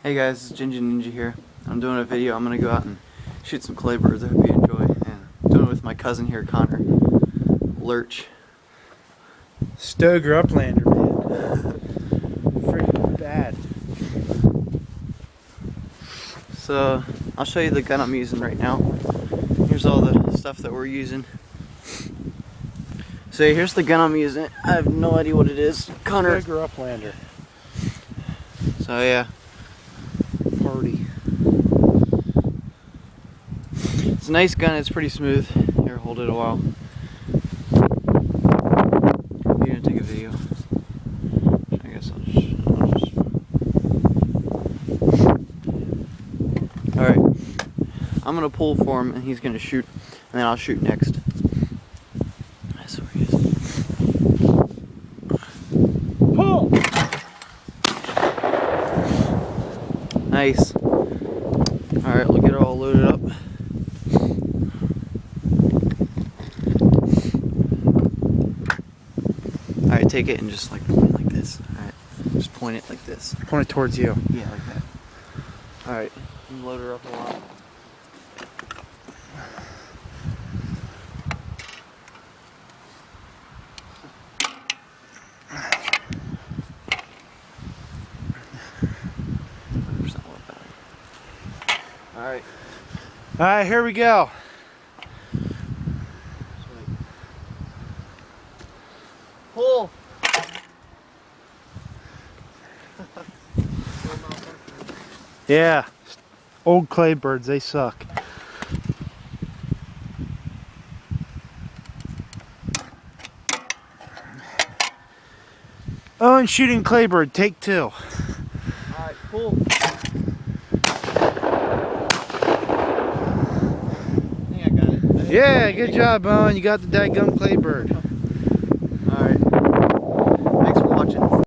Hey guys, it's Ginger Ninja here. I'm doing a video. I'm gonna go out and shoot some clay birds. I hope you enjoy. And I'm doing it with my cousin here, Connor. Lurch. Stoger Uplander, man. Freaking bad. So I'll show you the gun I'm using right now. Here's all the stuff that we're using. So here's the gun I'm using. I have no idea what it is. Connor. Stoger Uplander. So yeah. Party. It's a nice gun. It's pretty smooth. Here, hold it a while. You're gonna take a video. I guess I'll just... Alright. I'm gonna pull for him and he's gonna shoot, and then I'll shoot next. That's where he is. Pull! Nice. Alright, we'll get it all loaded up. Alright, take it and just like point it like this. Alright, just point it like this. Point it towards you. Yeah, like that. Alright, load her up a lot. Alright. Alright, here we go. Pull! Yeah. Old clay birds, they suck. Oh, and shooting clay bird, take 2. Alright, pull. Yeah, good job, Owen. You got the dadgum clay bird.